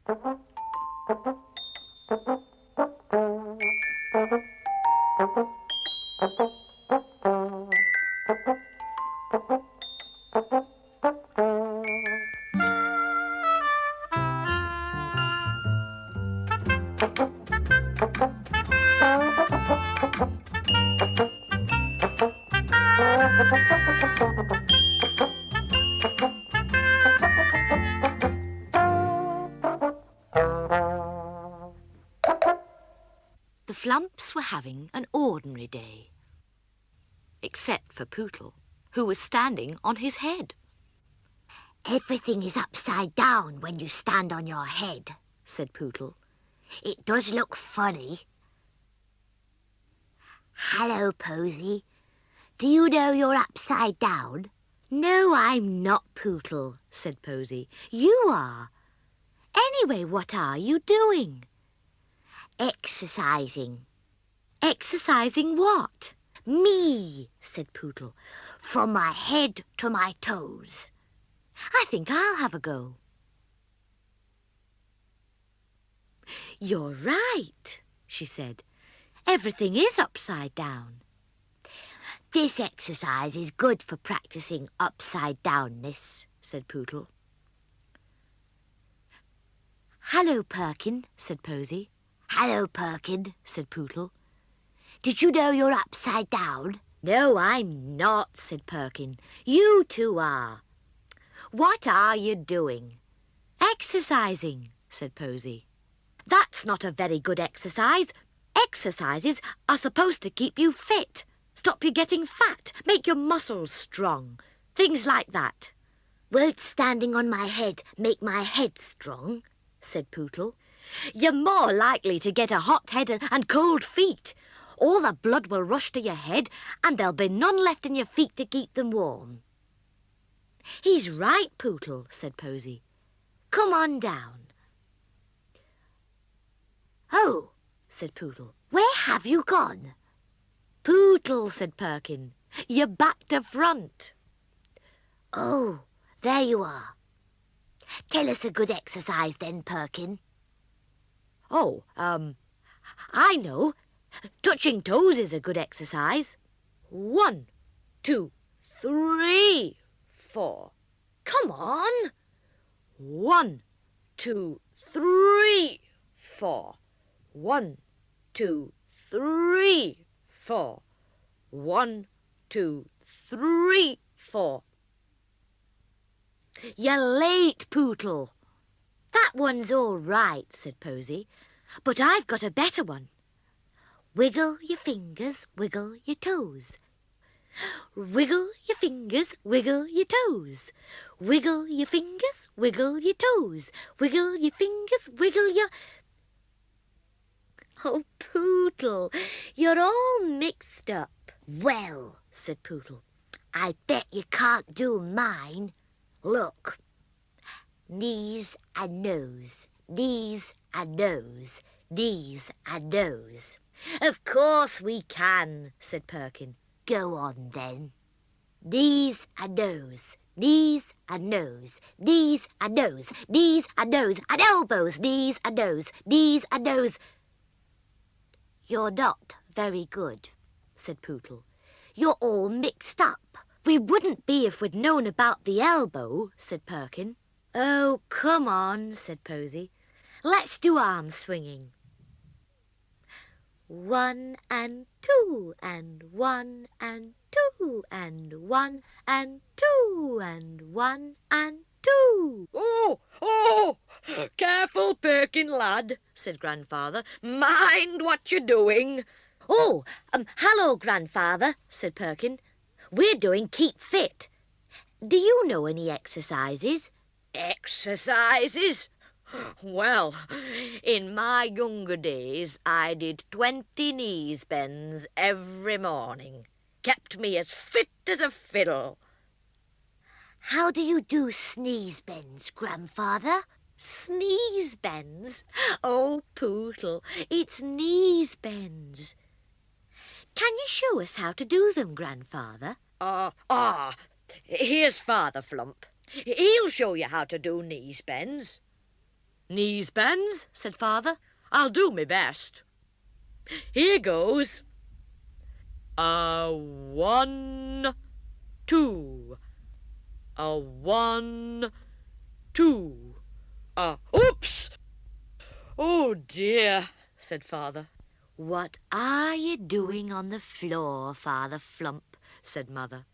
The Flumps were having an ordinary day, except for Pootle, who was standing on his head. "Everything is upside down when you stand on your head," said Pootle. "It does look funny." "Hello, Posy. Do you know you're upside down?" "No, I'm not, Pootle," said Posy. "You are. Anyway, what are you doing?" "Exercising." "Exercising what?" "Me," said Pootle, "from my head to my toes." "I think I'll have a go." "You're right," she said. "Everything is upside down." "This exercise is good for practising upside-downness," said Pootle. "Hello, Perkin," said Posy. "Hello, Perkin," said Pootle. "Did you know you're upside down?" "No, I'm not," said Perkin. "You two are." "What are you doing?" "Exercising," said Posy. "That's not a very good exercise. Exercises are supposed to keep you fit, stop you getting fat, make your muscles strong, things like that." "Won't standing on my head make my head strong?" said Pootle. "You're more likely to get a hot head and cold feet. All the blood will rush to your head and there'll be none left in your feet to keep them warm." "He's right, Pootle," said Posy. "Come on down." "Oh," said Pootle, "where have you gone?" "Pootle," said Perkin, "you're back to front." "Oh, there you are. Tell us a good exercise then, Perkin." "Oh, I know. Touching toes is a good exercise. 1, 2, 3, 4. Come on. 1, 2, 3, 4. 1, 2, 3, 4. 1, 2, 3, 4. "You're late, Pootle." "That one's all right," said Posy, "but I've got a better one. Wiggle your fingers, wiggle your toes. Wiggle your fingers, wiggle your toes. Wiggle your fingers, wiggle your toes. Wiggle your fingers, wiggle your..." "Oh, Pootle, you're all mixed up." "Well," said Pootle, "I bet you can't do mine. Look. Knees and nose, knees and nose, knees and nose." "Of course we can," said Perkin. "Go on then. Knees and nose, knees and nose, knees and nose, knees and nose, and elbows, knees and nose, knees and nose." "You're not very good," said Pootle. "You're all mixed up." "We wouldn't be if we'd known about the elbow," said Perkin. "Oh, come on," said Posy. "Let's do arm swinging." 1 and 2 and 1 and 2 and 1 and 2 and 1 and 2. "Oh, careful, Perkin, lad," said Grandfather. "Mind what you're doing." "Oh, hello, Grandfather," said Perkin. "We're doing Keep Fit. Do you know any exercises?" "Exercises? Well, in my younger days, I did 20 knees bends every morning. Kept me as fit as a fiddle." "How do you do sneeze bends, Grandfather?" "Sneeze bends? Oh, Pootle, it's knees bends." "Can you show us how to do them, Grandfather?" Here's Father Flump. He'll show you how to do knees bends." Knees bends, said Father. I'll do my best. Here goes. 1, 2. 1, 2. Oops! Oh dear, said Father. What are you doing on the floor, Father Flump? Said Mother.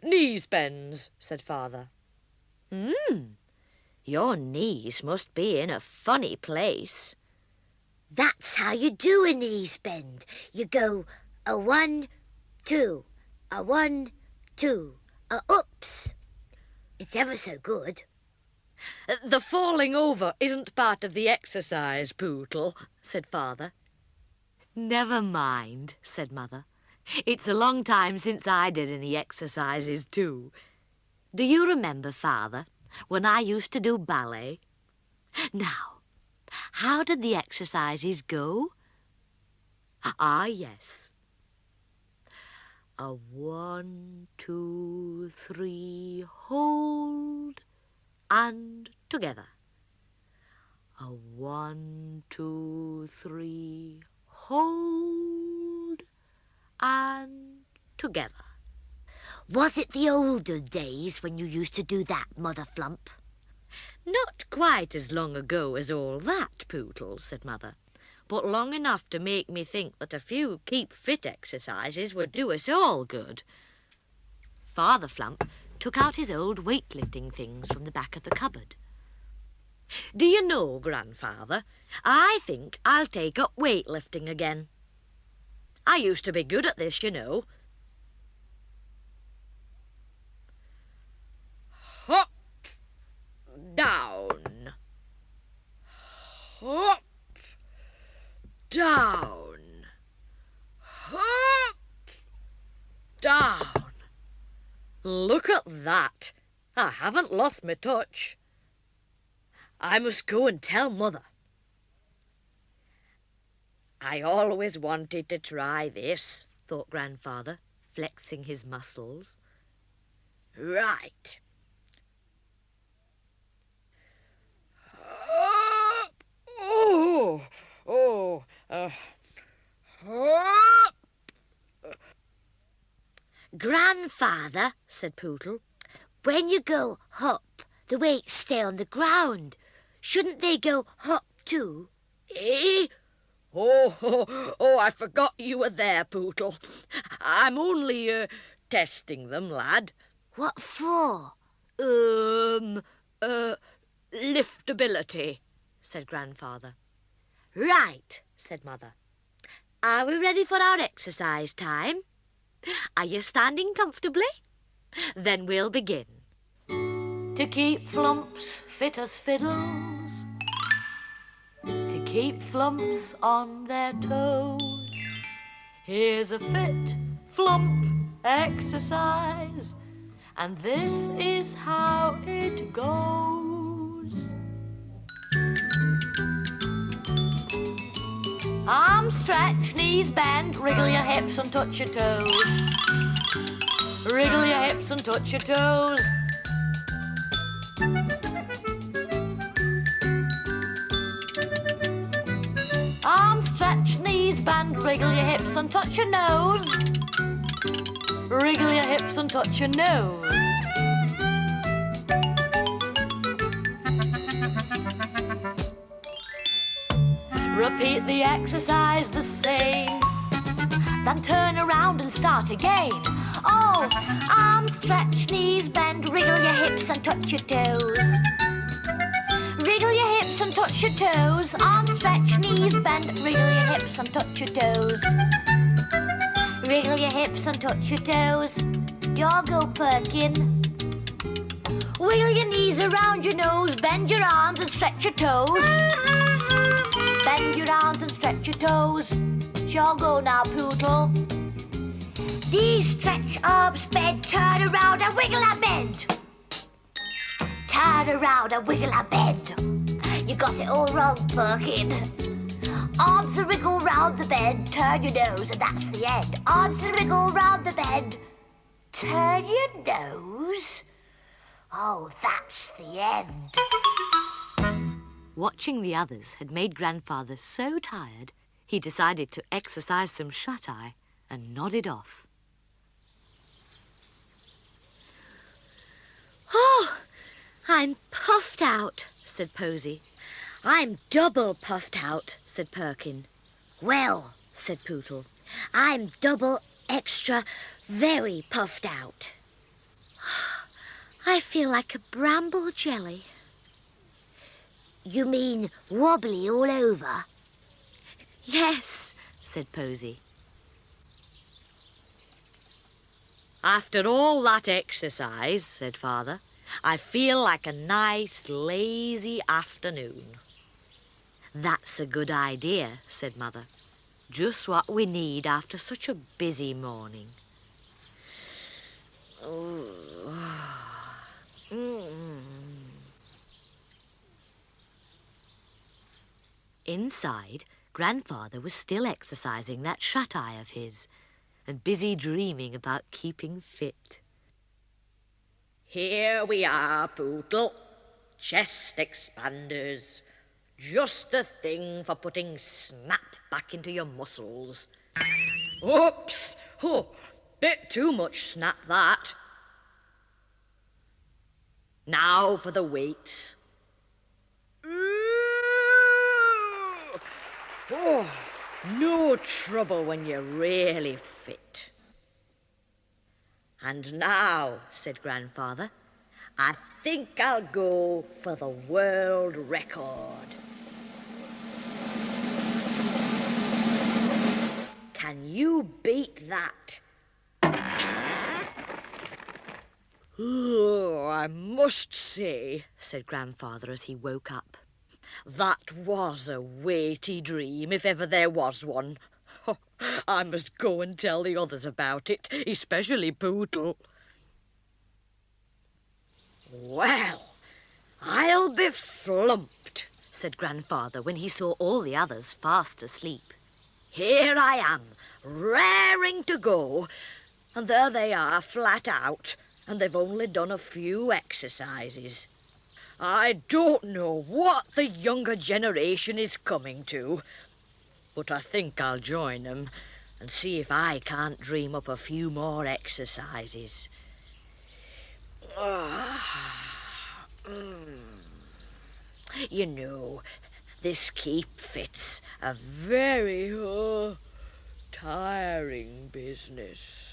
Knees bends, said Father. Your knees must be in a funny place. That's how you do a knees bend. You go a 1, 2, a 1, 2, a oops. It's ever so good. The falling over isn't part of the exercise, Pootle, said Father. Never mind, said Mother. It's a long time since I did any exercises too. Do you remember, Father, when I used to do ballet? Now, how did the exercises go? Ah, yes. A 1, 2, 3, hold, and together. A 1, 2, 3, hold, and together. Was it the older days when you used to do that, Mother Flump? Not quite as long ago as all that, Pootle, said Mother, but long enough to make me think that a few keep fit exercises would do us all good. Father Flump took out his old weightlifting things from the back of the cupboard. Do you know, Grandfather, I think I'll take up weightlifting again. I used to be good at this, you know. Hop, down. Hop, down. Hop, down. Look at that. I haven't lost my touch. I must go and tell Mother. I always wanted to try this, thought Grandfather, flexing his muscles. Right. Grandfather, said Poodle, when you go hop, the weights stay on the ground. Shouldn't they go hop too? Eh? I forgot you were there, Pootle. I'm only, testing them, lad. What for? Liftability, said Grandfather. Right, said Mother. Are we ready for our exercise time? Are you standing comfortably? Then we'll begin. To keep flumps fit as fiddles, to keep flumps on their toes, here's a fit flump exercise, and this is how it goes. Arms stretch, knees bend, wriggle your hips and touch your toes. Wriggle your hips and touch your toes. Arms stretch, knees bend, wriggle your hips and touch your nose. Wriggle your hips and touch your nose. Repeat the exercise the same, then turn around and start again. Oh, arms stretch, knees bend, wriggle your hips and touch your toes. Wriggle your hips and touch your toes. Arms stretch, knees bend, wriggle your hips and touch your toes. Wriggle your hips and touch your toes. You'll go perkin'. Wiggle your knees around your nose, bend your arms and stretch your toes. Bend your arms and stretch your toes. Shall go now, Poodle. These stretch arms, bend, turn around and wiggle and bend. Turn around and wiggle and bend. You got it all wrong, Perkin. Arms a wriggle round the bend, turn your nose and that's the end. Arms a wriggle round the bend, turn your nose. Oh, that's the end. Watching the others had made Grandfather so tired, he decided to exercise some shut-eye and nodded off. Oh, I'm puffed out, said Posy. I'm double puffed out, said Perkin. Well, said Pootle, I'm double extra very puffed out. I feel like a bramble jelly. You mean wobbly all over? Yes, said Posy. After all that exercise, said Father, I feel like a nice, lazy afternoon. That's a good idea, said Mother. Just what we need after such a busy morning. Inside, Grandfather was still exercising that shut-eye of his and busy dreaming about keeping fit. Here we are, Pootle. Chest expanders. Just the thing for putting snap back into your muscles. Oops! Oh, bit too much snap, that. Now for the weights. Oh, no trouble when you're really fit. And now, said Grandfather, I think I'll go for the world record. Can you beat that? Oh, I must say, said Grandfather as he woke up, that was a weighty dream, if ever there was one. Oh, I must go and tell the others about it, especially Pootle. Well, I'll be flumped, said Grandfather when he saw all the others fast asleep. Here I am, raring to go, and there they are, flat out, and they've only done a few exercises. I don't know what the younger generation is coming to, but I think I'll join them and see if I can't dream up a few more exercises. You know, this Keep Fit's a very tiring business.